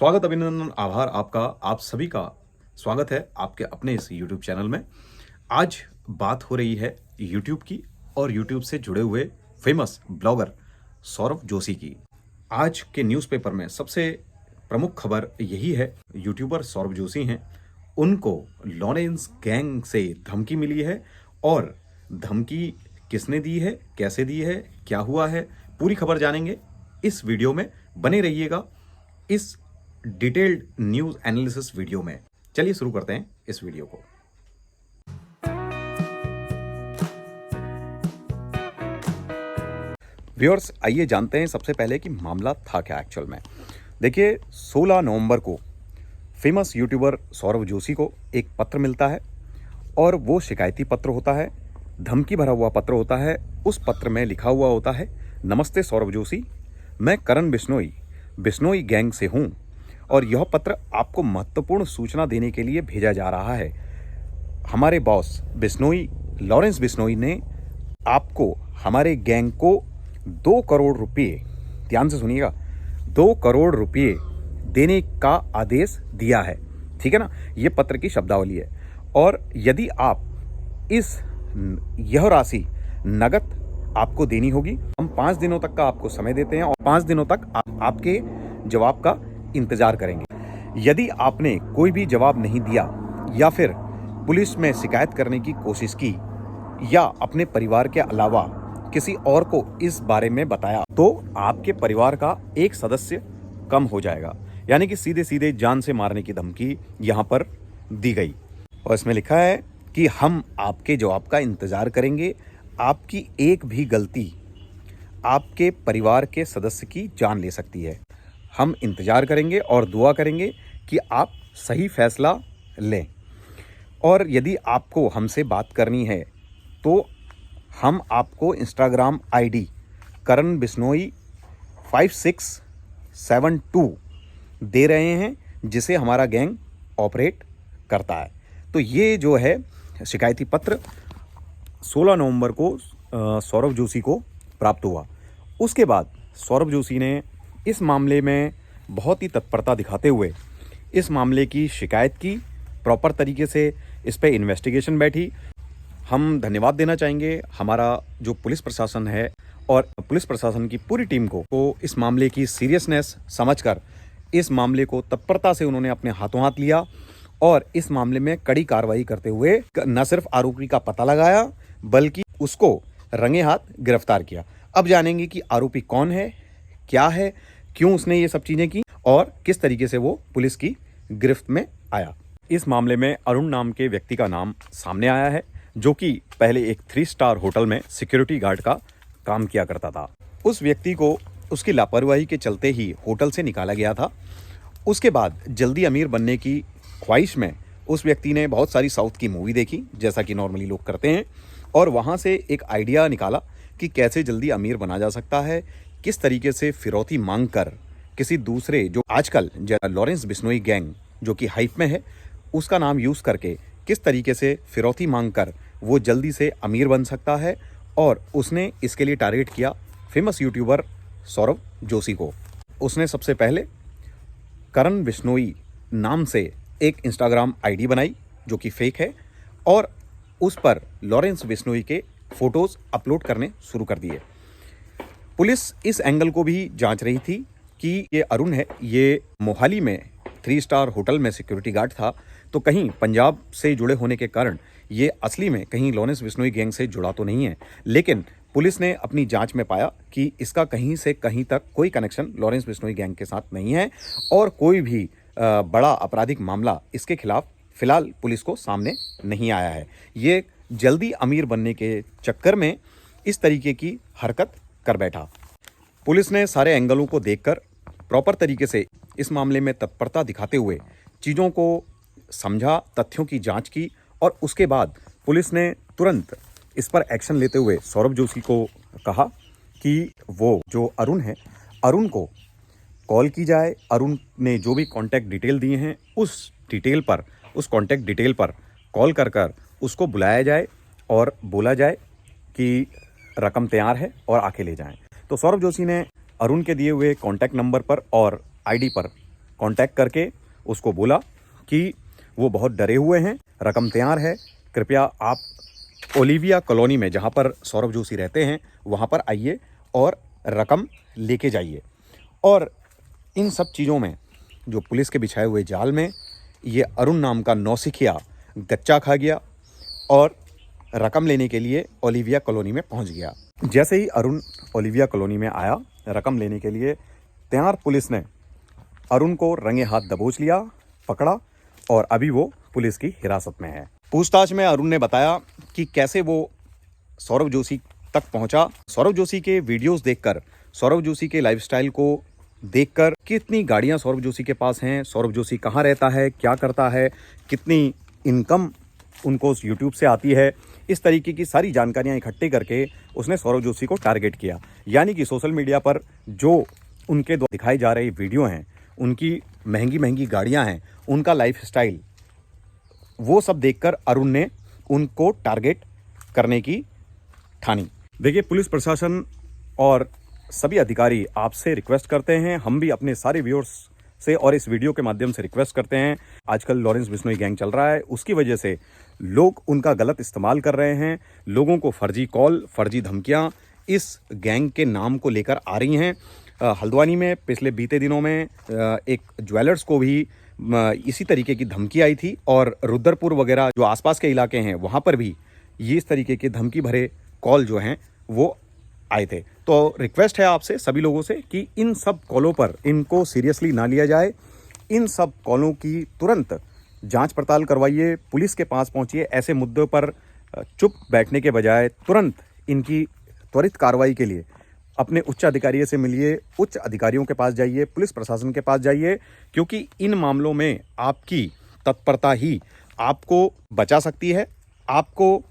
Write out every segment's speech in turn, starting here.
स्वागत, अभिनंदन, आभार आपका, आप सभी का स्वागत है आपके अपने इस YouTube चैनल में। आज बात हो रही है YouTube की और YouTube से जुड़े हुए फेमस ब्लॉगर सौरभ जोशी की। आज के न्यूज़पेपर में सबसे प्रमुख खबर यही है, यूट्यूबर सौरभ जोशी हैं, उनको लॉरेंस गैंग से धमकी मिली है और धमकी किसने दी है, कैसे दी है, क्या हुआ है, पूरी खबर जानेंगे इस वीडियो में। बने रहिएगा इस डिटेल्ड न्यूज एनालिसिस वीडियो में। चलिए शुरू करते हैं इस वीडियो को। व्यूअर्स, आइए जानते हैं सबसे पहले कि मामला था क्या एक्चुअल में। देखिए, 16 नवंबर को फेमस यूट्यूबर सौरभ जोशी को एक पत्र मिलता है और वो शिकायती पत्र होता है, धमकी भरा हुआ पत्र होता है। उस पत्र में लिखा हुआ होता है, नमस्ते सौरभ जोशी, मैं करण बिश्नोई गैंग से हूँ और यह पत्र आपको महत्वपूर्ण सूचना देने के लिए भेजा जा रहा है। हमारे बॉस लॉरेंस बिश्नोई ने आपको, हमारे गैंग को 2 करोड़ रुपये, ध्यान से सुनिएगा, 2 करोड़ रुपये देने का आदेश दिया है। ठीक है ना, यह पत्र की शब्दावली है। और यदि आप यह राशि नगद आपको देनी होगी, हम 5 दिनों तक का आपको समय देते हैं और 5 दिनों तक आपके जवाब का इंतजार करेंगे। यदि आपने कोई भी जवाब नहीं दिया या फिर पुलिस में शिकायत करने की कोशिश की या अपने परिवार के अलावा किसी और को इस बारे में बताया तो आपके परिवार का एक सदस्य कम हो जाएगा। यानी कि सीधे सीधे जान से मारने की धमकी यहां पर दी गई। और इसमें लिखा है कि हम आपके जवाब का इंतजार करेंगे, आपकी एक भी गलती आपके परिवार के सदस्य की जान ले सकती है। हम इंतजार करेंगे और दुआ करेंगे कि आप सही फैसला लें। और यदि आपको हमसे बात करनी है तो हम आपको इंस्टाग्राम आईडी करण बिश्नोई 5672 दे रहे हैं, जिसे हमारा गैंग ऑपरेट करता है। तो ये जो है शिकायती पत्र 16 नवंबर को सौरभ जोशी को प्राप्त हुआ। उसके बाद सौरभ जोशी ने इस मामले में बहुत ही तत्परता दिखाते हुए इस मामले की शिकायत की, प्रॉपर तरीके से इस पे इन्वेस्टिगेशन बैठी। हम धन्यवाद देना चाहेंगे हमारा जो पुलिस प्रशासन है और पुलिस प्रशासन की पूरी टीम को इस मामले की सीरियसनेस समझकर इस मामले को तत्परता से उन्होंने अपने हाथों हाथ लिया और इस मामले में कड़ी कार्रवाई करते हुए न सिर्फ आरोपी का पता लगाया बल्कि उसको रंगे हाथ गिरफ्तार किया। अब जानेंगे कि आरोपी कौन है, क्या है, क्यों उसने ये सब चीजें की और किस तरीके से वो पुलिस की गिरफ्त में आया। इस मामले में अरुण नाम के व्यक्ति का नाम सामने आया है, जो कि पहले एक 3 स्टार होटल में सिक्योरिटी गार्ड का काम किया करता था। उस व्यक्ति को उसकी लापरवाही के चलते ही होटल से निकाला गया था। उसके बाद जल्दी अमीर बनने की ख्वाहिश में उस व्यक्ति ने बहुत सारी साउथ की मूवी देखी, जैसा कि नॉर्मली लोग करते हैं, और वहाँ से एक आइडिया निकाला कि कैसे जल्दी अमीर बना जा सकता है, किस तरीके से फिरौती मांगकर किसी दूसरे, जो आजकल लॉरेंस बिश्नोई गैंग जो कि हाइप में है, उसका नाम यूज़ करके किस तरीके से फिरौती मांगकर वो जल्दी से अमीर बन सकता है। और उसने इसके लिए टारगेट किया फेमस यूट्यूबर सौरभ जोशी को। उसने सबसे पहले करण बिश्नोई नाम से एक इंस्टाग्राम आईडी बनाई जो कि फेक है और उस पर लॉरेंस बिश्नोई के फोटोज़ अपलोड करने शुरू कर दिए। पुलिस इस एंगल को भी जांच रही थी कि ये अरुण है, ये मोहाली में 3 स्टार होटल में सिक्योरिटी गार्ड था, तो कहीं पंजाब से जुड़े होने के कारण ये असली में कहीं लॉरेंस बिश्नोई गैंग से जुड़ा तो नहीं है। लेकिन पुलिस ने अपनी जांच में पाया कि इसका कहीं से कहीं तक कोई कनेक्शन लॉरेंस बिश्नोई गैंग के साथ नहीं है और कोई भी बड़ा आपराधिक मामला इसके खिलाफ फिलहाल पुलिस को सामने नहीं आया है। ये जल्दी अमीर बनने के चक्कर में इस तरीके की हरकत कर बैठा। पुलिस ने सारे एंगलों को देखकर प्रॉपर तरीके से इस मामले में तत्परता दिखाते हुए चीज़ों को समझा, तथ्यों की जांच की और उसके बाद पुलिस ने तुरंत इस पर एक्शन लेते हुए सौरभ जोशी को कहा कि वो जो अरुण है, अरुण को कॉल की जाए। अरुण ने जो भी कॉन्टैक्ट डिटेल दिए हैं उस कॉन्टैक्ट डिटेल पर कॉल कर उसको बुलाया जाए और बोला जाए कि रकम तैयार है और आके ले जाएं। तो सौरभ जोशी ने अरुण के दिए हुए कॉन्टैक्ट नंबर पर और आईडी पर कांटेक्ट करके उसको बोला कि वो बहुत डरे हुए हैं, रकम तैयार है, कृपया आप ओलिविया कॉलोनी में जहाँ पर सौरभ जोशी रहते हैं वहाँ पर आइए और रकम लेके जाइए। और इन सब चीज़ों में जो पुलिस के बिछाए हुए जाल में ये अरुण नाम का नौसिखिया गच्चा खा गया और रकम लेने के लिए ओलिविया कॉलोनी में पहुंच गया। जैसे ही अरुण ओलिविया कॉलोनी में आया रकम लेने के लिए, तैयार पुलिस ने अरुण को रंगे हाथ दबोच लिया, पकड़ा और अभी वो पुलिस की हिरासत में है। पूछताछ में अरुण ने बताया कि कैसे वो सौरभ जोशी तक पहुंचा। सौरभ जोशी के वीडियोस देखकर, सौरभ जोशी के लाइफस्टाइल को देखकर, कितनी गाड़ियां सौरभ जोशी के पास हैं, सौरभ जोशी कहाँ रहता है, क्या करता है, कितनी इनकम उनको यूट्यूब से आती है, इस तरीके की सारी जानकारियां इकट्ठी करके उसने सौरभ जोशी को टारगेट किया। यानी कि सोशल मीडिया पर जो उनके द्वारा दिखाई जा रही वीडियो हैं, उनकी महंगी महंगी गाड़ियां हैं, उनका लाइफस्टाइल, वो सब देखकर अरुण ने उनको टारगेट करने की ठानी। देखिए, पुलिस प्रशासन और सभी अधिकारी आपसे रिक्वेस्ट करते हैं, हम भी अपने सारे व्यूअर्स से और इस वीडियो के माध्यम से रिक्वेस्ट करते हैं। आजकल लॉरेंस बिश्नोई गैंग चल रहा है, उसकी वजह से लोग उनका गलत इस्तेमाल कर रहे हैं। लोगों को फर्जी कॉल, फर्जी धमकियां इस गैंग के नाम को लेकर आ रही हैं। हल्द्वानी में पिछले बीते दिनों में एक ज्वेलर्स को भी इसी तरीके की धमकी आई थी और रुद्रपुर वगैरह जो आसपास के इलाके हैं वहाँ पर भी ये इस तरीके के धमकी भरे कॉल जो हैं वो आए थे। तो रिक्वेस्ट है आपसे सभी लोगों से कि इन सब कॉलों पर इनको सीरियसली ना लिया जाए। इन सब कॉलों की तुरंत जांच पड़ताल करवाइए, पुलिस के पास पहुंचिए। ऐसे मुद्दों पर चुप बैठने के बजाय तुरंत इनकी त्वरित कार्रवाई के लिए अपने उच्च अधिकारियों से मिलिए, उच्च अधिकारियों के पास जाइए, पुलिस प्रशासन के पास जाइए, क्योंकि इन मामलों में आपकी तत्परता ही आपको बचा सकती है, आपको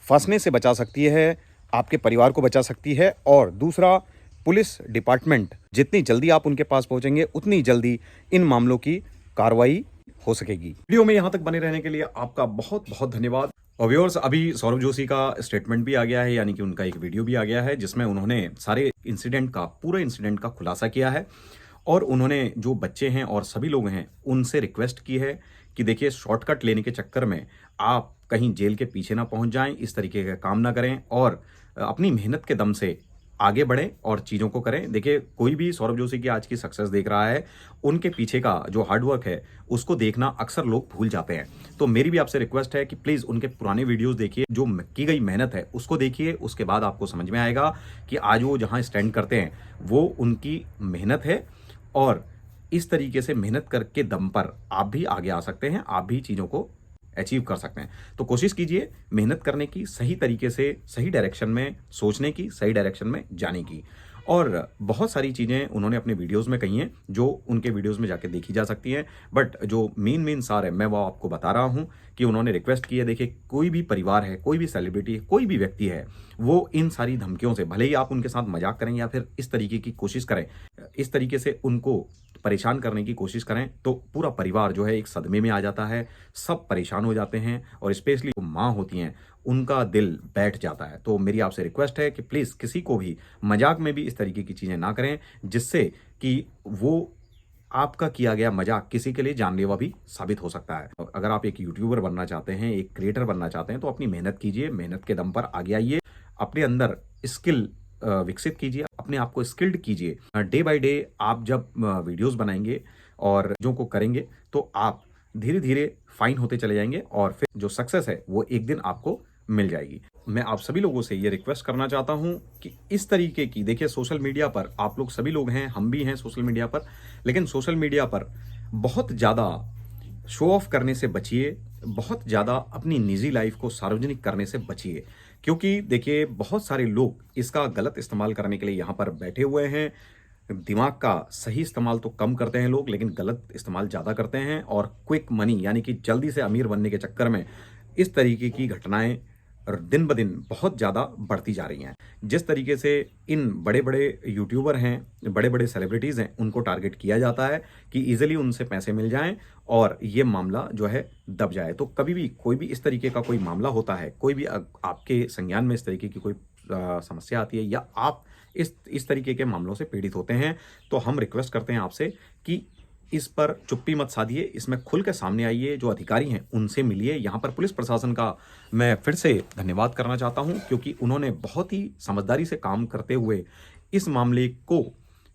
फंसने से बचा सकती है, आपके परिवार को बचा सकती है। और दूसरा, पुलिस डिपार्टमेंट जितनी जल्दी आप उनके पास पहुंचेंगे उतनी जल्दी इन मामलों की कार्रवाई हो सकेगी। वीडियो में यहां तक बने रहने के लिए आपका बहुत बहुत धन्यवाद। और व्यूअर्स, अभी सौरभ जोशी का स्टेटमेंट भी आ गया है, यानी कि उनका एक वीडियो भी आ गया है जिसमें उन्होंने सारे इंसिडेंट का, पूरे इंसिडेंट का खुलासा किया है। और उन्होंने जो बच्चे हैं और सभी लोग हैं उनसे रिक्वेस्ट की है कि देखिए, शॉर्टकट लेने के चक्कर में आप कहीं जेल के पीछे ना पहुंच जाएं, इस तरीके का काम ना करें और अपनी मेहनत के दम से आगे बढ़ें और चीज़ों को करें। देखिए, कोई भी सौरभ जोशी की आज की सक्सेस देख रहा है, उनके पीछे का जो हार्डवर्क है उसको देखना अक्सर लोग भूल जाते हैं। तो मेरी भी आपसे रिक्वेस्ट है कि प्लीज़ उनके पुराने वीडियोस देखिए, जो की गई मेहनत है उसको देखिए, उसके बाद आपको समझ में आएगा कि आज वो जहाँ स्टैंड करते हैं वो उनकी मेहनत है। और इस तरीके से मेहनत करके दम पर आप भी आगे आ सकते हैं, आप भी चीज़ों को अचीव कर सकते हैं। तो कोशिश कीजिए मेहनत करने की, सही तरीके से सही डायरेक्शन में सोचने की, सही डायरेक्शन में जाने की। और बहुत सारी चीज़ें उन्होंने अपने वीडियोस में कही हैं जो उनके वीडियोस में जाके देखी जा सकती हैं, बट जो मेन सार है मैं वो आपको बता रहा हूं कि उन्होंने रिक्वेस्ट की है। देखिए, कोई भी परिवार है, कोई भी सेलिब्रिटी है, कोई भी व्यक्ति है, वो इन सारी धमकियों से, भले ही आप उनके साथ मजाक करें या फिर इस तरीके की कोशिश करें, इस तरीके से उनको परेशान करने की कोशिश करें, तो पूरा परिवार जो है एक सदमे में आ जाता है, सब परेशान हो जाते हैं और स्पेशली जो माँ होती हैं उनका दिल बैठ जाता है। तो मेरी आपसे रिक्वेस्ट है कि प्लीज़ किसी को भी मजाक में भी इस तरीके की चीज़ें ना करें, जिससे कि वो आपका किया गया मजाक किसी के लिए जानलेवा भी साबित हो सकता है। अगर आप एक यूट्यूबर बनना चाहते हैं, एक क्रिएटर बनना चाहते हैं, तो अपनी मेहनत कीजिए, मेहनत के दम पर आगे आइए, अपने अंदर स्किल विकसित कीजिए, अपने आप को स्किल्ड कीजिए। डे बाय डे आप जब वीडियोस बनाएंगे और जो को करेंगे तो आप धीरे धीरे फाइन होते चले जाएंगे और फिर जो सक्सेस है वो एक दिन आपको मिल जाएगी। मैं आप सभी लोगों से ये रिक्वेस्ट करना चाहता हूं कि इस तरीके की, देखिए सोशल मीडिया पर आप लोग सभी लोग हैं, हम भी हैं सोशल मीडिया पर, लेकिन सोशल मीडिया पर बहुत ज़्यादा शो ऑफ करने से बचिए, बहुत ज़्यादा अपनी निजी लाइफ को सार्वजनिक करने से बचिए, क्योंकि देखिए बहुत सारे लोग इसका गलत इस्तेमाल करने के लिए यहाँ पर बैठे हुए हैं। दिमाग का सही इस्तेमाल तो कम करते हैं लोग, लेकिन गलत इस्तेमाल ज़्यादा करते हैं और क्विक मनी यानी कि जल्दी से अमीर बनने के चक्कर में इस तरीके की घटनाएं दिन ब दिन बहुत ज़्यादा बढ़ती जा रही हैं। जिस तरीके से इन बड़े बड़े यूट्यूबर हैं, बड़े बड़े सेलिब्रिटीज़ हैं, उनको टारगेट किया जाता है कि ईजिली उनसे पैसे मिल जाएं और ये मामला जो है दब जाए। तो कभी भी कोई भी इस तरीके का कोई मामला होता है, कोई भी आपके संज्ञान में इस तरीके की कोई समस्या आती है या आप इस तरीके के मामलों से पीड़ित होते हैं, तो हम रिक्वेस्ट करते हैं आपसे कि इस पर चुप्पी मत साधिए, इसमें खुल के सामने आइए, जो अधिकारी हैं उनसे मिलिए। यहाँ पर पुलिस प्रशासन का मैं फिर से धन्यवाद करना चाहता हूँ, क्योंकि उन्होंने बहुत ही समझदारी से काम करते हुए इस मामले को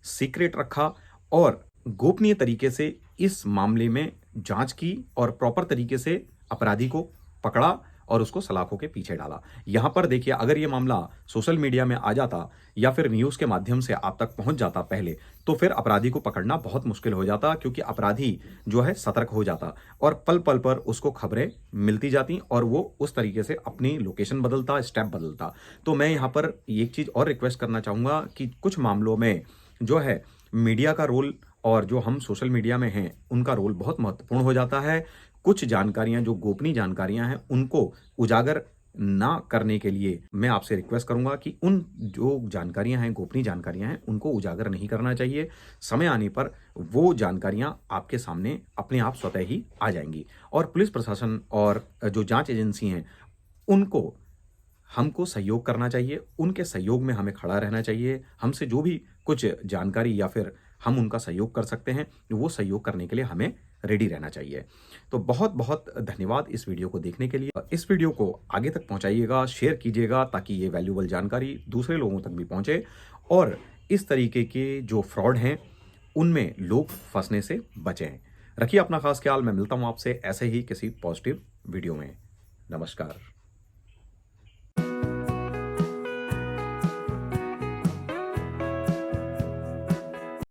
सीक्रेट रखा और गोपनीय तरीके से इस मामले में जांच की और प्रॉपर तरीके से अपराधी को पकड़ा और उसको सलाखों के पीछे डाला। यहाँ पर देखिए, अगर ये मामला सोशल मीडिया में आ जाता या फिर न्यूज़ के माध्यम से आप तक पहुँच जाता पहले, तो फिर अपराधी को पकड़ना बहुत मुश्किल हो जाता, क्योंकि अपराधी जो है सतर्क हो जाता और पल-पल पर उसको खबरें मिलती जाती और वो उस तरीके से अपनी लोकेशन बदलता, स्टेप बदलता। तो मैं यहाँ पर एक चीज़ और रिक्वेस्ट करना चाहूँगा कि कुछ मामलों में जो है मीडिया का रोल और जो हम सोशल मीडिया में हैं, उनका रोल बहुत महत्वपूर्ण हो जाता है। कुछ जानकारियाँ जो गोपनीय जानकारियाँ हैं, उनको उजागर ना करने के लिए मैं आपसे रिक्वेस्ट करूँगा कि उन जो जानकारियाँ हैं, गोपनीय जानकारियाँ हैं, उनको उजागर नहीं करना चाहिए। समय आने पर वो जानकारियाँ आपके सामने अपने आप स्वतः ही आ जाएँगी और पुलिस प्रशासन और जो जाँच एजेंसी हैं, उनको हमको सहयोग करना चाहिए, उनके सहयोग में हमें खड़ा रहना चाहिए। हमसे जो भी कुछ जानकारी या फिर हम उनका सहयोग कर सकते हैं, वो सहयोग करने के लिए हमें रेडी रहना चाहिए। तो बहुत-बहुत धन्यवाद इस वीडियो को देखने के लिए। इस वीडियो को आगे तक पहुँचाइएगा, शेयर कीजिएगा ताकि ये वैल्यूएबल जानकारी दूसरे लोगों तक भी पहुँचे और इस तरीके के जो फ्रॉड हैं, उनमें लोग फँसने से बचें। रखिए अपना ख़ास ख़्याल। मैं मिलता हूँ आपसे ऐसे ही किसी पॉज़िटिव वीडियो में। नमस्कार।